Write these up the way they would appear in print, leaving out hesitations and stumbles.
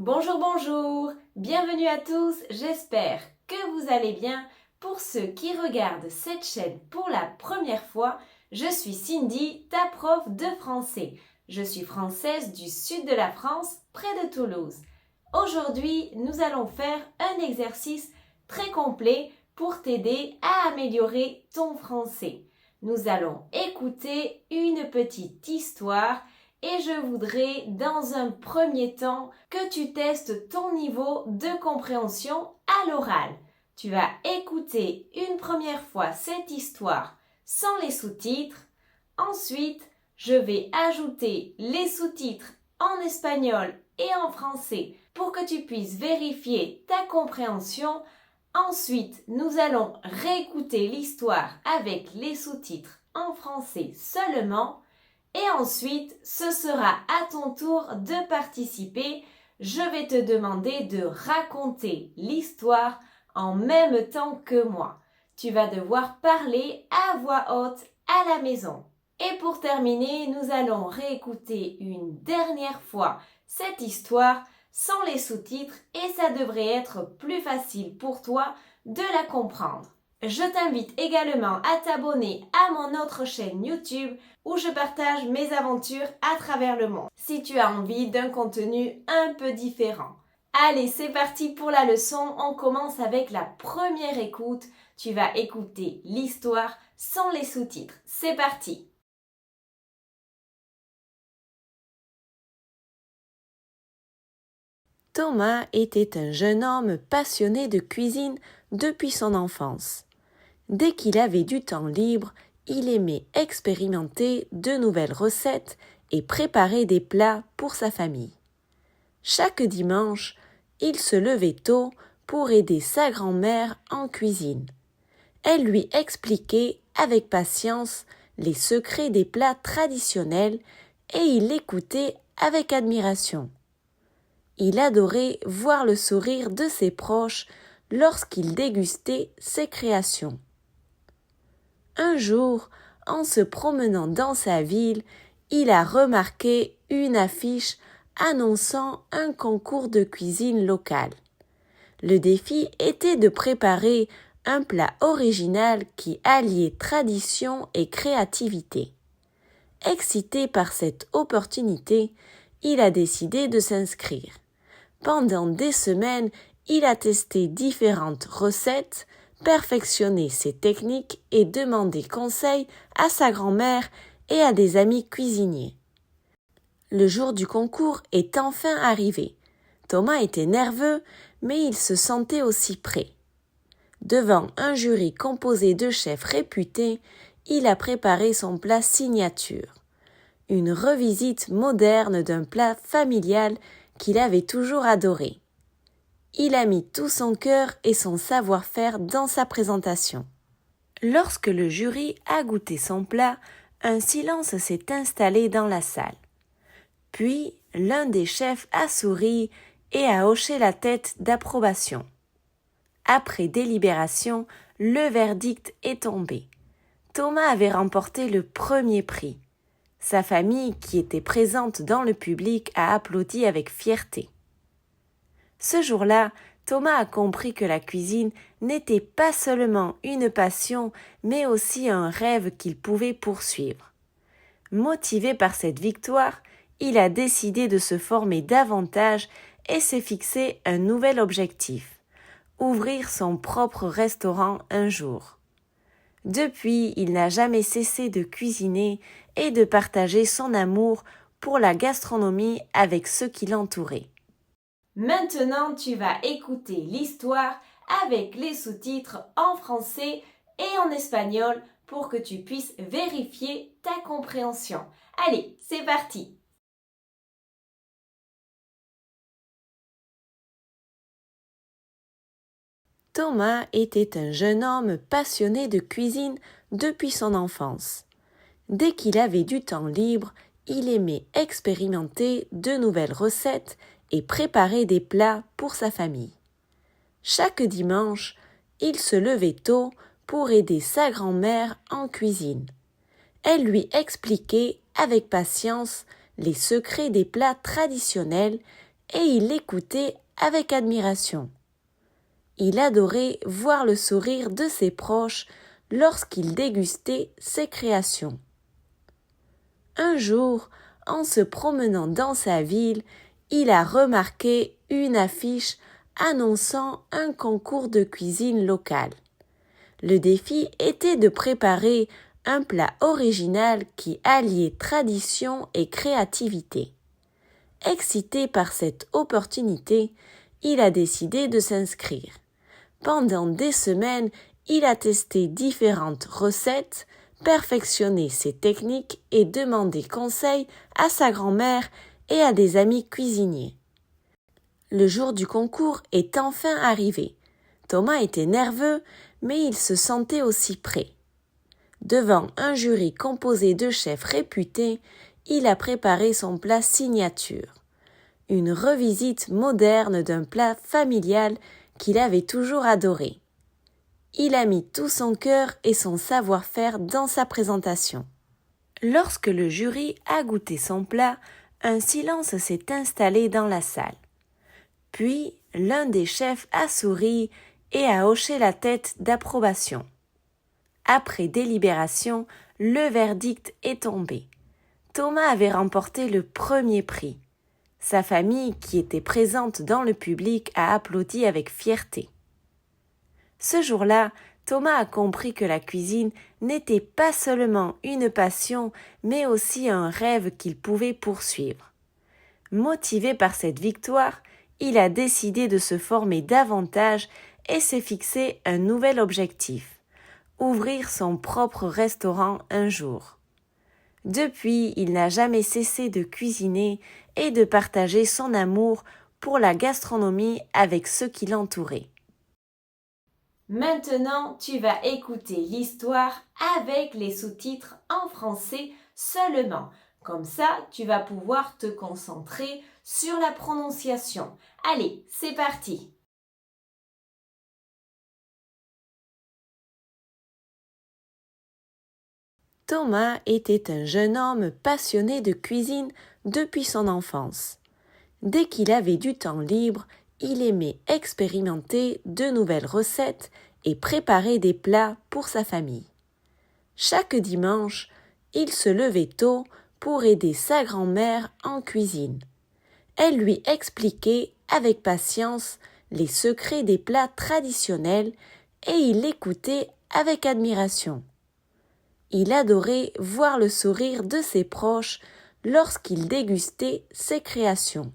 Bonjour, bonjour, bienvenue à tous, j'espère que vous allez bien. Pour ceux qui regardent cette chaîne pour la première fois, je suis Cindy, ta prof de français. Je suis française du sud de la France, près de Toulouse. Aujourd'hui, nous allons faire un exercice très complet pour t'aider à améliorer ton français. Nous allons écouter une petite histoire et je voudrais dans un premier temps que tu testes ton niveau de compréhension à l'oral. Tu vas écouter une première fois cette histoire sans les sous-titres. Ensuite, je vais ajouter les sous-titres en espagnol et en français pour que tu puisses vérifier ta compréhension. Ensuite, nous allons réécouter l'histoire avec les sous-titres en français seulement. Et ensuite, ce sera à ton tour de participer. Je vais te demander de raconter l'histoire en même temps que moi. Tu vas devoir parler à voix haute à la maison. Et pour terminer, nous allons réécouter une dernière fois cette histoire sans les sous-titres et ça devrait être plus facile pour toi de la comprendre. Je t'invite également à t'abonner à mon autre chaîne YouTube où je partage mes aventures à travers le monde si tu as envie d'un contenu un peu différent. Allez, c'est parti pour la leçon. On commence avec la première écoute. Tu vas écouter l'histoire sans les sous-titres. C'est parti! Thomas était un jeune homme passionné de cuisine depuis son enfance. Dès qu'il avait du temps libre, il aimait expérimenter de nouvelles recettes et préparer des plats pour sa famille. Chaque dimanche, il se levait tôt pour aider sa grand-mère en cuisine. Elle lui expliquait avec patience les secrets des plats traditionnels et il l'écoutait avec admiration. Il adorait voir le sourire de ses proches lorsqu'il dégustait ses créations. Un jour, en se promenant dans sa ville, il a remarqué une affiche annonçant un concours de cuisine locale. Le défi était de préparer un plat original qui alliait tradition et créativité. Excité par cette opportunité, il a décidé de s'inscrire. Pendant des semaines, il a testé différentes recettes, perfectionné ses techniques et demandé conseil à sa grand-mère et à des amis cuisiniers. Le jour du concours est enfin arrivé. Thomas était nerveux, mais il se sentait aussi prêt. Devant un jury composé de chefs réputés, il a préparé son plat signature. Une revisite moderne d'un plat familial qu'il avait toujours adoré. Il a mis tout son cœur et son savoir-faire dans sa présentation. Lorsque le jury a goûté son plat, un silence s'est installé dans la salle. Puis, l'un des chefs a souri et a hoché la tête d'approbation. Après délibération, le verdict est tombé. Thomas avait remporté le premier prix. Sa famille, qui était présente dans le public, a applaudi avec fierté. Ce jour-là, Thomas a compris que la cuisine n'était pas seulement une passion, mais aussi un rêve qu'il pouvait poursuivre. Motivé par cette victoire, il a décidé de se former davantage et s'est fixé un nouvel objectif: ouvrir son propre restaurant un jour. Depuis, il n'a jamais cessé de cuisiner et de partager son amour pour la gastronomie avec ceux qui l'entouraient. Maintenant, tu vas écouter l'histoire avec les sous-titres en français et en espagnol pour que tu puisses vérifier ta compréhension. Allez, c'est parti! Thomas était un jeune homme passionné de cuisine depuis son enfance. Dès qu'il avait du temps libre, il aimait expérimenter de nouvelles recettes et préparer des plats pour sa famille. Chaque dimanche, il se levait tôt pour aider sa grand-mère en cuisine. Elle lui expliquait avec patience les secrets des plats traditionnels et il l'écoutait avec admiration. Il adorait voir le sourire de ses proches lorsqu'il dégustait ses créations. Un jour, en se promenant dans sa ville, il a remarqué une affiche annonçant un concours de cuisine locale. Le défi était de préparer un plat original qui alliait tradition et créativité. Excité par cette opportunité, il a décidé de s'inscrire. Pendant des semaines, il a testé différentes recettes, perfectionné ses techniques et demandé conseil à sa grand-mère et à des amis cuisiniers. Le jour du concours est enfin arrivé. Thomas était nerveux, mais il se sentait aussi prêt. Devant un jury composé de chefs réputés, il a préparé son plat signature. Une revisite moderne d'un plat familial qu'il avait toujours adoré. Il a mis tout son cœur et son savoir-faire dans sa présentation. Lorsque le jury a goûté son plat, un silence s'est installé dans la salle. Puis, l'un des chefs a souri et a hoché la tête d'approbation. Après délibération, le verdict est tombé. Thomas avait remporté le premier prix. Sa famille, qui était présente dans le public, a applaudi avec fierté. Ce jour-là, Thomas a compris que la cuisine n'était pas seulement une passion, mais aussi un rêve qu'il pouvait poursuivre. Motivé par cette victoire, il a décidé de se former davantage et s'est fixé un nouvel objectif: ouvrir son propre restaurant un jour. Depuis, il n'a jamais cessé de cuisiner et de partager son amour pour la gastronomie avec ceux qui l'entouraient. Maintenant, tu vas écouter l'histoire avec les sous-titres en français seulement. Comme ça, tu vas pouvoir te concentrer sur la prononciation. Allez, c'est parti! Thomas était un jeune homme passionné de cuisine depuis son enfance. Dès qu'il avait du temps libre, il aimait expérimenter de nouvelles recettes et préparer des plats pour sa famille. Chaque dimanche, il se levait tôt pour aider sa grand-mère en cuisine. Elle lui expliquait avec patience les secrets des plats traditionnels et il l'écoutait avec admiration. Il adorait voir le sourire de ses proches lorsqu'il dégustait ses créations.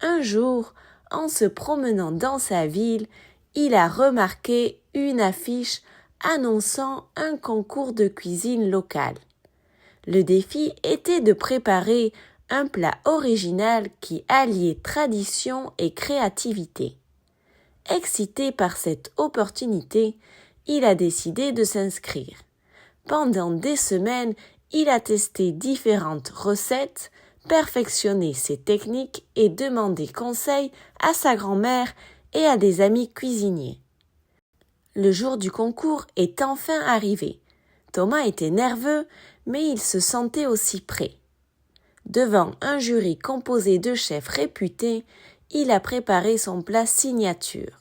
Un jour, en se promenant dans sa ville, il a remarqué une affiche annonçant un concours de cuisine locale. Le défi était de préparer un plat original qui alliait tradition et créativité. Excité par cette opportunité, il a décidé de s'inscrire. Pendant des semaines, il a testé différentes recettes, perfectionné ses techniques et demandé conseil à sa grand-mère et à des amis cuisiniers. Le jour du concours est enfin arrivé. Thomas était nerveux, mais il se sentait aussi prêt. Devant un jury composé de chefs réputés, il a préparé son plat signature.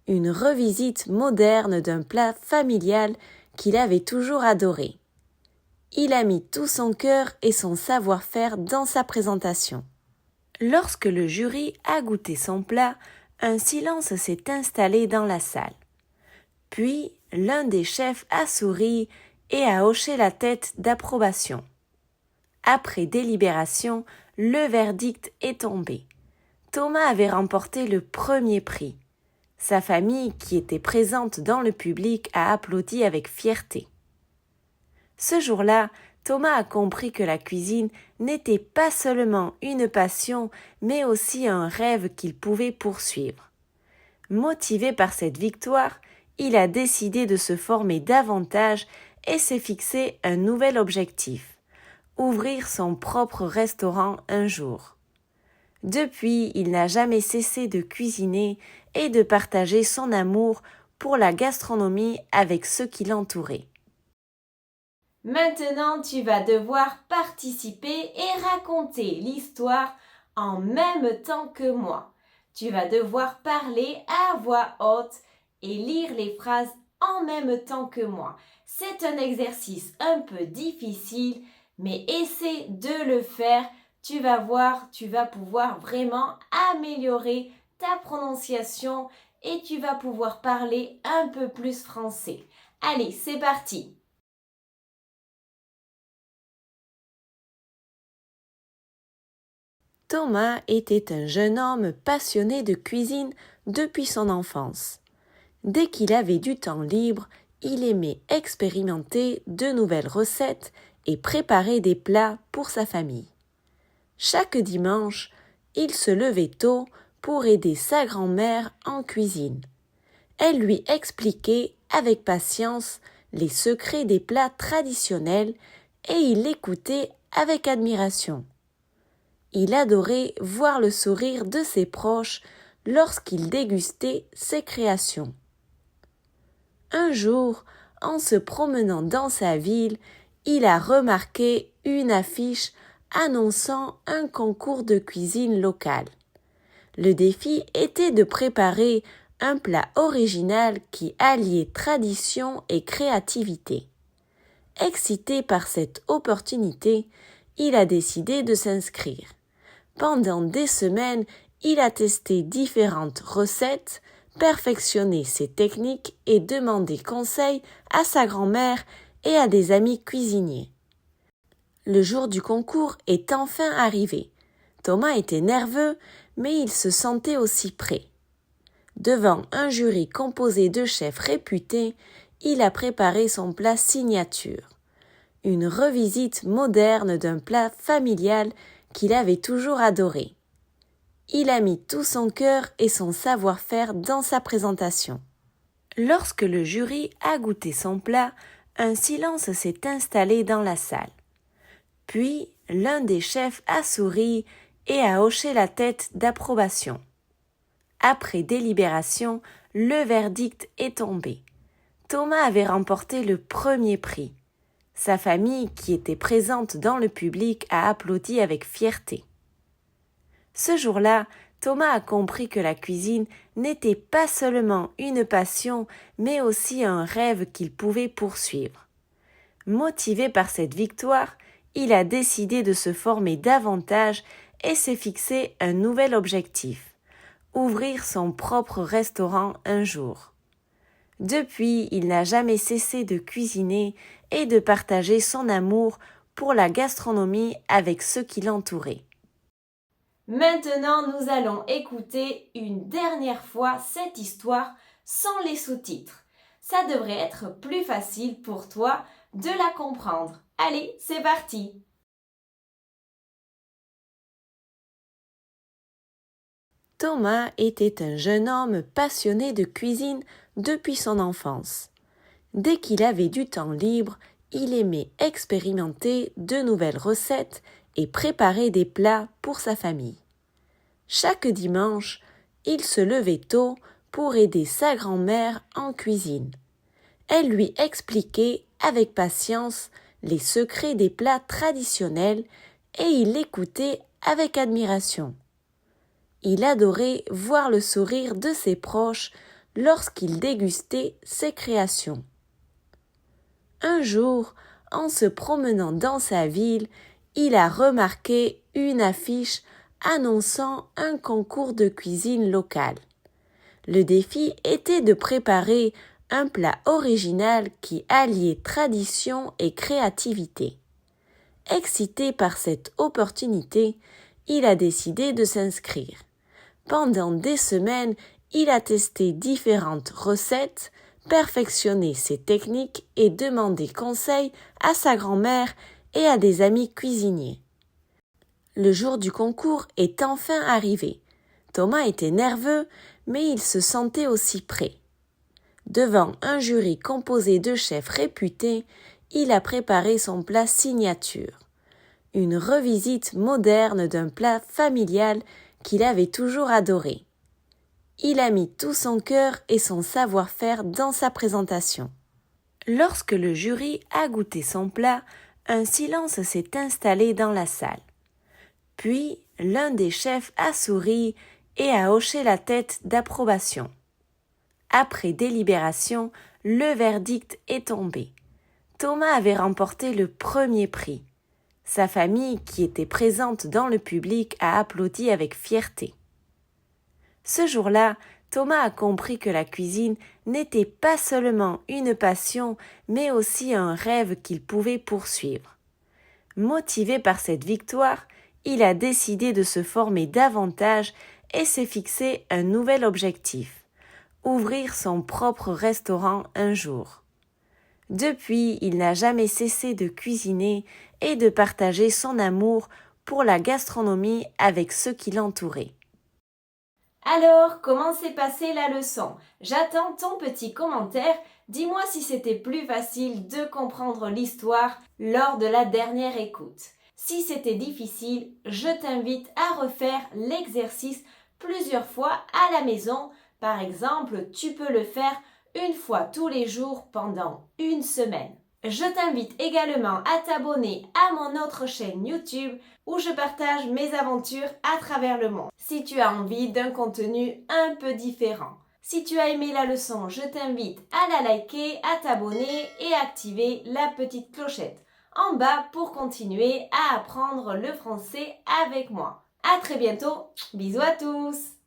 Une revisite moderne d'un plat familial qu'il avait toujours adoré. Il a mis tout son cœur et son savoir-faire dans sa présentation. Lorsque le jury a goûté son plat, un silence s'est installé dans la salle. Puis, l'un des chefs a souri et a hoché la tête d'approbation. Après délibération, le verdict est tombé. Thomas avait remporté le premier prix. Sa famille, qui était présente dans le public, a applaudi avec fierté. Ce jour-là, Thomas a compris que la cuisine n'était pas seulement une passion, mais aussi un rêve qu'il pouvait poursuivre. Motivé par cette victoire, il a décidé de se former davantage et s'est fixé un nouvel objectif: ouvrir son propre restaurant un jour. Depuis, il n'a jamais cessé de cuisiner et de partager son amour pour la gastronomie avec ceux qui l'entouraient. Maintenant, tu vas devoir participer et raconter l'histoire en même temps que moi. Tu vas devoir parler à voix haute et lire les phrases en même temps que moi. C'est un exercice un peu difficile, mais essaie de le faire. Tu vas voir, tu vas pouvoir vraiment améliorer ta prononciation et tu vas pouvoir parler un peu plus français. Allez, c'est parti! Thomas était un jeune homme passionné de cuisine depuis son enfance. Dès qu'il avait du temps libre, il aimait expérimenter de nouvelles recettes et préparer des plats pour sa famille. Chaque dimanche, il se levait tôt pour aider sa grand-mère en cuisine. Elle lui expliquait avec patience les secrets des plats traditionnels et il l'écoutait avec admiration. Il adorait voir le sourire de ses proches lorsqu'il dégustait ses créations. Un jour, en se promenant dans sa ville, il a remarqué une affiche annonçant un concours de cuisine locale. Le défi était de préparer un plat original qui alliait tradition et créativité. Excité par cette opportunité, il a décidé de s'inscrire. Pendant des semaines, il a testé différentes recettes, perfectionné ses techniques et demandé conseil à sa grand-mère et à des amis cuisiniers. Le jour du concours est enfin arrivé. Thomas était nerveux, mais il se sentait aussi prêt. Devant un jury composé de chefs réputés, il a préparé son plat signature. Une revisite moderne d'un plat familial qu'il avait toujours adoré. Il a mis tout son cœur et son savoir-faire dans sa présentation. Lorsque le jury a goûté son plat, un silence s'est installé dans la salle. Puis, l'un des chefs a souri et a hoché la tête d'approbation. Après délibération, le verdict est tombé. Thomas avait remporté le premier prix. Sa famille, qui était présente dans le public, a applaudi avec fierté. Ce jour-là, Thomas a compris que la cuisine n'était pas seulement une passion, mais aussi un rêve qu'il pouvait poursuivre. Motivé par cette victoire, il a décidé de se former davantage et s'est fixé un nouvel objectif: ouvrir son propre restaurant un jour. Depuis, il n'a jamais cessé de cuisiner et de partager son amour pour la gastronomie avec ceux qui l'entouraient. Maintenant, nous allons écouter une dernière fois cette histoire sans les sous-titres. Ça devrait être plus facile pour toi de la comprendre. Allez, c'est parti! Thomas était un jeune homme passionné de cuisine depuis son enfance. Dès qu'il avait du temps libre, il aimait expérimenter de nouvelles recettes et préparer des plats pour sa famille. Chaque dimanche, il se levait tôt pour aider sa grand-mère en cuisine. Elle lui expliquait avec patience les secrets des plats traditionnels et il l'écoutait avec admiration. Il adorait voir le sourire de ses proches lorsqu'il dégustait ses créations. Un jour, en se promenant dans sa ville, il a remarqué une affiche annonçant un concours de cuisine locale. Le défi était de préparer un plat original qui alliait tradition et créativité. Excité par cette opportunité, il a décidé de s'inscrire. Pendant des semaines, il a testé différentes recettes, perfectionné ses techniques et demandé conseil à sa grand-mère et à des amis cuisiniers. Le jour du concours est enfin arrivé. Thomas était nerveux, mais il se sentait aussi prêt. Devant un jury composé de chefs réputés, il a préparé son plat signature. Une revisite moderne d'un plat familial qu'il avait toujours adoré. Il a mis tout son cœur et son savoir-faire dans sa présentation. Lorsque le jury a goûté son plat, un silence s'est installé dans la salle. Puis, L'un des chefs a souri et a hoché la tête d'approbation. Après délibération, le verdict est tombé. Thomas avait remporté le premier prix. Sa famille, qui était présente dans le public, a applaudi avec fierté. Ce jour-là, Thomas a compris que la cuisine n'était pas seulement une passion, mais aussi un rêve qu'il pouvait poursuivre. Motivé par cette victoire, il a décidé de se former davantage et s'est fixé un nouvel objectif: ouvrir son propre restaurant un jour. Depuis, il n'a jamais cessé de cuisiner et de partager son amour pour la gastronomie avec ceux qui l'entouraient. Alors, comment s'est passée la leçon? J'attends ton petit commentaire. Dis-moi si c'était plus facile de comprendre l'histoire lors de la dernière écoute. Si c'était difficile, je t'invite à refaire l'exercice plusieurs fois à la maison. Par exemple, tu peux le faire une fois tous les jours pendant une semaine. Je t'invite également à t'abonner à mon autre chaîne YouTube où je partage mes aventures à travers le monde. Si tu as envie d'un contenu un peu différent. Si tu as aimé la leçon, je t'invite à la liker, à t'abonner et à activer la petite clochette en bas pour continuer à apprendre le français avec moi. À très bientôt. Bisous à tous.